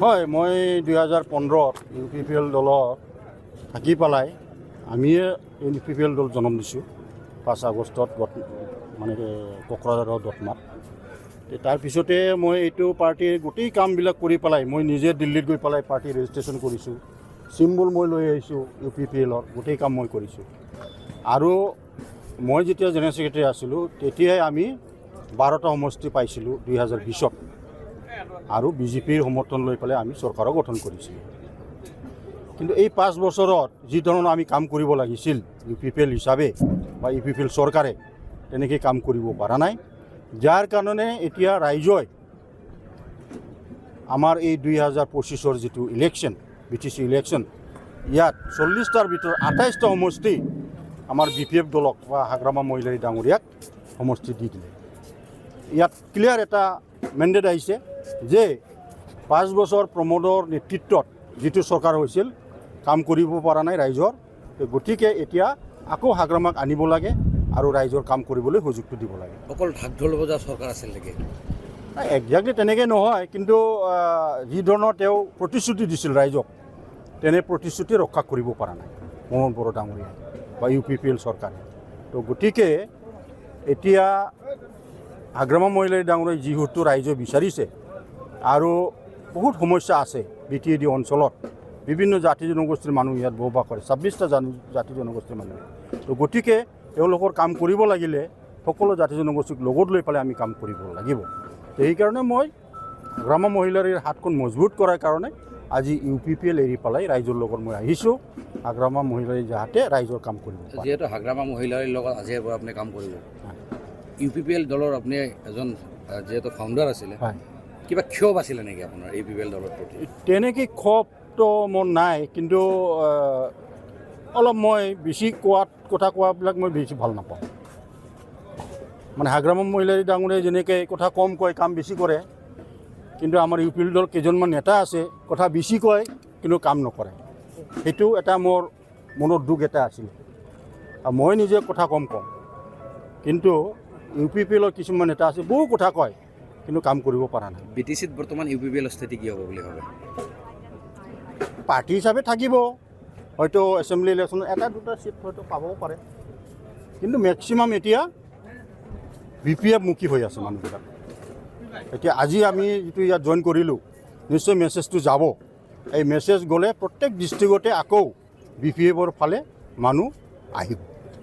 হয়, মই 2015 UPPL দলৰ থাকি পেলাই আমিয়ে UPPL দল জন্ম দিছোঁ 5 আগষ্টত মানে কোকৰাঝাৰৰ দতমাত। তাৰপিছতে মই এইটো পাৰ্টিৰ গোটেই কামবিলাক কৰি পেলাই মই নিজে দিল্লীত গৈ পেলাই পাৰ্টি ৰেজিষ্ট্ৰেশ্যন কৰিছোঁ, চিম্বল মই লৈ আহিছোঁ UPPLৰ গোটেই কাম মই কৰিছোঁ। আৰু মই যেতিয়া জেনেৰেল ছেক্ৰেটাৰী আছিলোঁ তেতিয়াই আমি 12টা সমষ্টি পাইছিলোঁ 2020ত, আৰু বিজেপিৰ সমৰ্থন লৈ পেলাই আমি চৰকাৰো গঠন কৰিছিলোঁ। কিন্তু এই 5 বছৰত যি ধৰণৰ আমি কাম কৰিব লাগিছিল UPPL হিচাপে বা UPPL চৰকাৰে তেনেকৈ কাম কৰিব পৰা নাই, যাৰ কাৰণে এতিয়া ৰাইজই আমাৰ এই 2025ৰ যিটো ইলেকশ্যন BTC ইলেকশ্যন, ইয়াত 40টাৰ ভিতৰত 28টা সমষ্টি আমাৰ BPF দলক বা হাগ্ৰামা মহিলাৰী ডাঙৰীয়াক সমষ্টি দি দিলে। ইয়াত ক্লিয়াৰ এটা মেণ্ডেট আহিছে যে 5 বছৰ প্ৰমোদৰ নেতৃত্বত যিটো চৰকাৰ হৈছিল কাম কৰিব পৰা নাই ৰাইজৰ, গতিকে এতিয়া আকৌ হাগ্ৰামাক আনিব লাগে আৰু ৰাইজৰ কাম কৰিবলৈ সুযোগটো দিব লাগে। অকল ঢাক ঢোল বজা চৰকাৰ আছিল নেকি? একজাক্টলি তেনেকৈ নহয়, কিন্তু যি ধৰণৰ তেওঁ প্ৰতিশ্ৰুতি দিছিল ৰাইজক তেনে প্ৰতিশ্ৰুতি ৰক্ষা কৰিব পৰা নাই মোহন বড়ো ডাঙৰীয়াই বা UPPL চৰকাৰে। তো গতিকে এতিয়া হাগ্ৰামা মহিলাৰী ডাঙৰীয়াই যিহেতু ৰাইজে বিচাৰিছে আৰু বহুত সমস্যা আছে BTAD অঞ্চলত, বিভিন্ন জাতি জনগোষ্ঠীৰ মানুহ ইয়াত বসবাস কৰে, 26টা জাতি জনগোষ্ঠীৰ মানুহ। তো গতিকে তেওঁলোকৰ কাম কৰিব লাগিলে সকলো জাতি জনগোষ্ঠীক লগত লৈ পেলাই আমি কাম কৰিব লাগিব। সেইকাৰণে মই হাগ্ৰামা মহিলাৰীৰ হাতখন মজবুত কৰাৰ কাৰণে আজি UPPL এৰি পেলাই ৰাইজৰ লগত মই আহিছোঁ, হাগ্ৰামা মহিলাৰী যাতে ৰাইজৰ কাম কৰিব পাৰে। যিহেতু হাগ্ৰামা মহিলাৰীৰ লগত আজিৰ পৰা আপুনি কাম কৰিব, UPPL দলৰ আপুনি এজন যিহেতু ফাউণ্ডাৰ আছিলে, কিবা ক্ষোভ আছিলে নেকি আপোনাৰ UPPL দলৰ প্ৰতি? তেনেকৈ ক্ষোভটো মোৰ নাই, কিন্তু অলপ মই বেছি কথা কোৱাবিলাক মই বেছি ভাল নাপাওঁ। মানে হাগ্ৰামা মহিলাৰী ডাঙৰীয়াই যেনেকৈ কথা কম কয় কাম বেছি কৰে, কিন্তু আমাৰ UPPL দলৰ কেইজনমান নেতা আছে কথা বেছি কয় কিন্তু কাম নকৰে। সেইটো এটা মোৰ মনৰ দুখ এটা আছিল। আৰু মই নিজে কথা কম কওঁ, কিন্তু UPPLৰ কিছুমান নেতা আছে বহু কথা কয় কিন্তু কাম কৰিব পৰা নাই। BTCত বৰ্তমান UPPLৰ স্থিতি কি হ'ব বুলি ভাবে? পাৰ্টি হিচাপে থাকিব, হয়তো এছেম্বলি ইলেকশ্যনত 1-2টা চিট হয়তো পাবও পাৰে, কিন্তু মেক্সিমাম এতিয়া BPF মুখী হৈ আছে মানুহবিলাক। এতিয়া আজি আমি যিটো ইয়াত জইন কৰিলোঁ, নিশ্চয় মেছেজটো যাব। এই মেছেজ গ'লে প্ৰত্যেক ডিষ্ট্ৰিক্টতে আকৌ BPFৰ ফালে মানুহ আহিব।